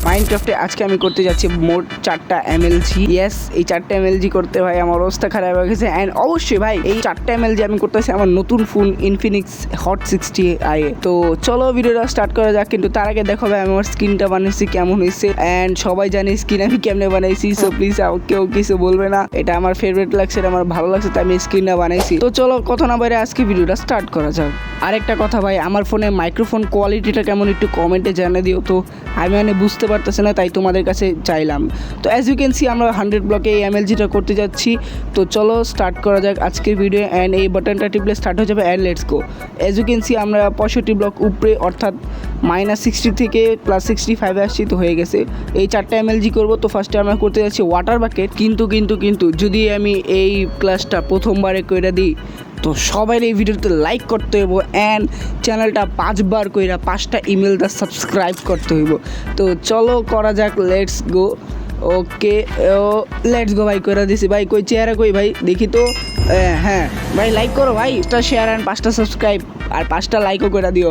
মাইনক্রাফটে আজকে আমি করতে যাচ্ছি মোট 4টা এমএলজি। ইয়েস, এই 4টা এমএলজি করতে ভাই আমার অবস্থা খারাপ হয়ে গেছে। অ্যান্ড অবশ্যই ভাই এই 4টা এমএলজি আমি করতেছি আমার নতুন ফোন ইনফিনিক্স হট 60i। তো চলো ভিডিওটা স্টার্ট করা যাক, কিন্তু তার আগে দেখো ভাই আমি আমার স্ক্রিনটা বানিয়েছি কেমন হয়েছে। অ্যান্ড সবাই জানে স্ক্রিন আমি কেমনে বানাইছি, সো প্লিজ কেউ কিছু বলবে না। এটা আমার ফেভারিট লাগছে, এটা আমার ভালো লাগছে, তাই আমি স্ক্রিনটা বানাইছি। তো চলো কথা না বাইরে আজকে ভিডিওটা স্টার্ট করা যাক। আরেকটা কথা ভাই, আমার ফোনের মাইক্রোফোন কোয়ালিটিটা কেমন একটু কমেন্টে জানিয়ে দিও। তো আমি বুঝতে পারতেছি না, তাই তোমাদের কাছে চাইলাম। তো অ্যাজ ইউ ক্যান সি আমরা 100 ব্লকে এই এমএলজিটা করতে যাচ্ছি। তো চলো স্টার্ট করা যাক আজকের ভিডিও। অ্যান্ড এই বাটনটা টিপলে স্টার্ট হয়ে যাবে। And let's go. As you can see আমরা 65 ব্লক উপরে অর্থাৎ -60 থেকে +65 আসছি, তো হয়ে গেছে। এই 4টা এমএলজি করবো। তো ফার্স্টে আমরা করতে যাচ্ছি ওয়াটার বাকেট। কিন্তু যদি আমি এই ক্লাসটা প্রথমবারে কইরা দিই তো সবাই এই ভিডিওতে লাইক করতে হইব। অ্যান্ড চ্যানেলটা 5বার কইরা 5টা ইমেল দা সাবস্ক্রাইব করতে হইব। তো চলো করা যাক, let's go. Okay let's go ভাই, করে দিছি ভাই। কই চেহারা কই ভাই দেখি তো। হ্যাঁ ভাই লাইক করো ভাই, 5টা শেয়ার অ্যান্ড 5টা সাবস্ক্রাইব আর 5টা লাইকও করে দিও।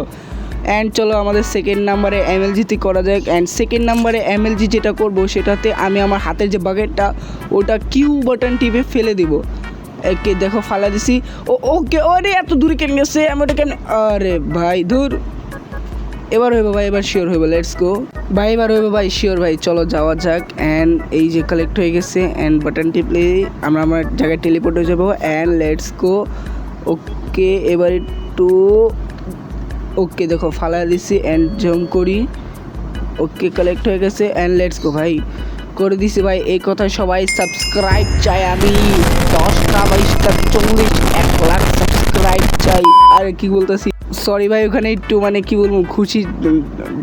অ্যান্ড চলো আমাদের সেকেন্ড নাম্বারে এমএলজিতে করা যাক। অ্যান্ড সেকেন্ড নাম্বারে এমএলজি যেটা করবো সেটাতে আমি আমার হাতের যে বাকেটটা ওটা কিউ বাটন টিপে ফেলে দিব। একে দেখো ফালা দিছি। ওকে ওরে এত দূরে কেন গেছে, আমি ওটা কেন, আরে ভাই ধুর। এবার হইব ভাই, এবার শিওর হইব। লেটস গো ভাই, এবার হইব ভাই শিওর ভাই। চলো যাওয়া যাক। অ্যান্ড এই যে কালেক্ট হয়ে গেছে। অ্যান্ড বাটন টিপলে আমরা আমার জায়গায় টেলিপোর্ট হয়ে যাবো। অ্যান্ড লেটস গো। ওকে এবার একটু ওকে দেখো ফালা দিছি। অ্যান্ড জাম্প করি। ওকে কালেক্ট হয়ে গেছে। অ্যান্ড লেটস গো ভাই, করে দিছি ভাই। এই কথায় সবাই সাবস্ক্রাইব চাই আমি। 10টা 22টা 40 1 লাখ সাবস্ক্রাইব চাই। আরে কি বলতেছি, সরি ভাই, ওখানে একটু কি বলবো, খুশি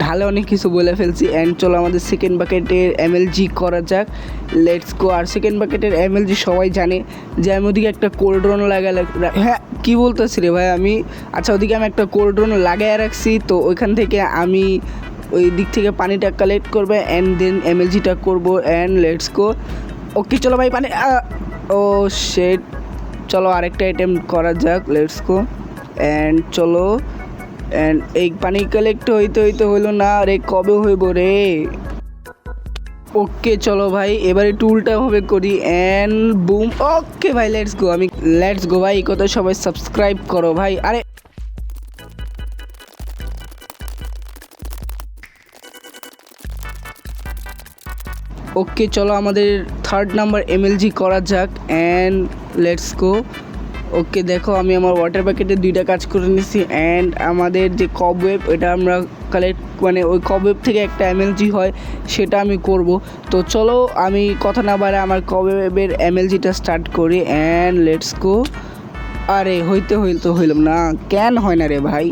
ঢালে অনেক কিছু বলে ফেলছি। অ্যান্ড চলো আমাদের সেকেন্ড বাকেটের এমএলজি করা যাক। Let's go. R second বাকেটের MLG সবাই জানে যে আমি ওদিকে একটা কোল্ড ড্রোন হ্যাঁ কি বলতেছি রে ভাই আমি, আচ্ছা ওদিকে আমি একটা কোল্ড ড্রোন লাগাই রাখছি। তো ওইখান থেকে আমি ওই দিক থেকে পানিটা কালেক্ট করবে অ্যান্ড দেন এমএলজিটা করবো। অ্যান্ড লেটস গো। ওকে চলো ভাই পানি, ও শেট। চলো আরেকটা অ্যাটেম্প্ট করা যাক। Let's go. অ্যান্ড চলো। অ্যান্ড এই পানি কালেক্ট হইতে হইলো না রে, কবে হইব রে। ওকে চলো ভাই এবারে টুলটা ভাবে করি। And broom. ওকে ভাই লেটস গো। লেটস গো ভাই, এই কথা সবাই সাবস্ক্রাইব করো ভাই। আরে ওকে চলো আমাদের থার্ড নাম্বার এমএলজি করা যাক। অ্যান্ড লেটস গো। ওকে দেখো আমি আমার ওয়াটার প্যাকেটে 2টা কাজ করে নিছি। অ্যান্ড আমাদের যে কবওয়েব এটা আমরা কালেক্ট ওই কবওয়েব থেকে একটা এমএলজি হয়, সেটা আমি করব। তো চলো আমি কথা না বাড়ে আমার কবওয়েবের এমএলজিটা স্টার্ট করি। অ্যান্ড লেটস গো। আরে হইলাম না, কেন হয় না রে ভাই।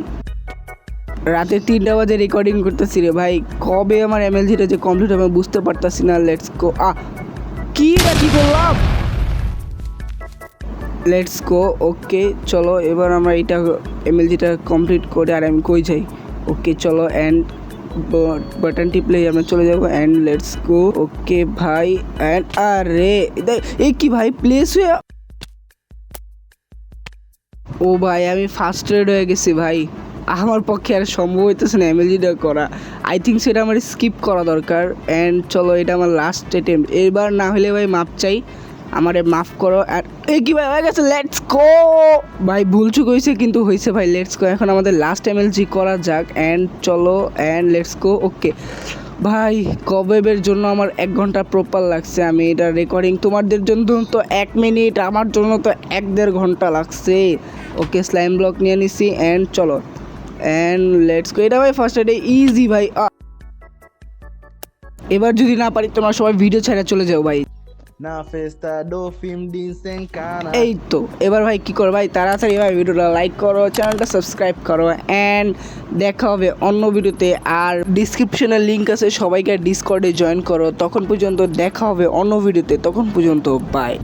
রাতে 3টা বাজে রেকর্ডিং করতেছি রে ভাই, কবে আমার এমএলজিটা যে কমপ্লিট হবে বুঝতে পারতাছি না। Let's go. কি করলাম। Let's go. ওকে চলো এবার আমরা এইটা এমএলজিটা কমপ্লিট করে আর আমি কই যাই। ওকে চলো। অ্যান্ড বাটন টিপলে আমরা চলে যাবো। অ্যান্ড লেটস গো। ওকে ভাই। অ্যান্ড আরে এই কি ভাই প্লেস হয়ে, ও ভাই আমি ফার্স্ট রেড হয়ে গেছি ভাই। আমার পক্ষে আর সম্ভব হইতেছে না এমএলজিটা করা। আই থিঙ্ক সেটা আমার স্কিপ করা দরকার। অ্যান্ড চলো এটা আমার লাস্ট অ্যাটেম্প্ট, এবার না হলে ভাই মাপ চাই, আমারে মাফ করো। আর এই কি ভাই হয়ে গেছে। লেটস গো ভাই, ভুলচুক হয়েছে কিন্তু হয়েছে ভাই। Let's go. এখন আমাদের লাস্ট এমএলজি করা যাক। অ্যান্ড চলো। অ্যান্ড লেটস গো। ওকে ভাই, কবেবের জন্য আমার 1 ঘন্টা প্রপার লাগছে। আমি এটা রেকর্ডিং, তোমাদের জন্য তো 1 মিনিট, আমার জন্য তো 1-1.5 ঘন্টা লাগছে। ওকে স্লাইম ব্লক নিয়ে নিছি। অ্যান্ড চলো। অ্যান্ড লেটস গো। এটা ভাই ফার্স্ট এডে ইজি ভাই। এবার যদি না পারি তোমরা সবাই ভিডিও ছেড়ে চলে যাও ভাই। Na festa do fim de Sencana. এই তো এবার ভাই কি করো ভাই, তাড়াতাড়ি ভাই ভিডিওটা লাইক করো, চ্যানেলটা সাবস্ক্রাইব করো। অ্যান্ড দেখা হবে অন্য ভিডিওতে। আর ডিসক্রিপশনে লিঙ্ক আছে, সবাইকে ডিসকর্ডে জয়েন করো। তখন পর্যন্ত দেখা হবে অন্য ভিডিওতে, তখন পর্যন্ত বাই।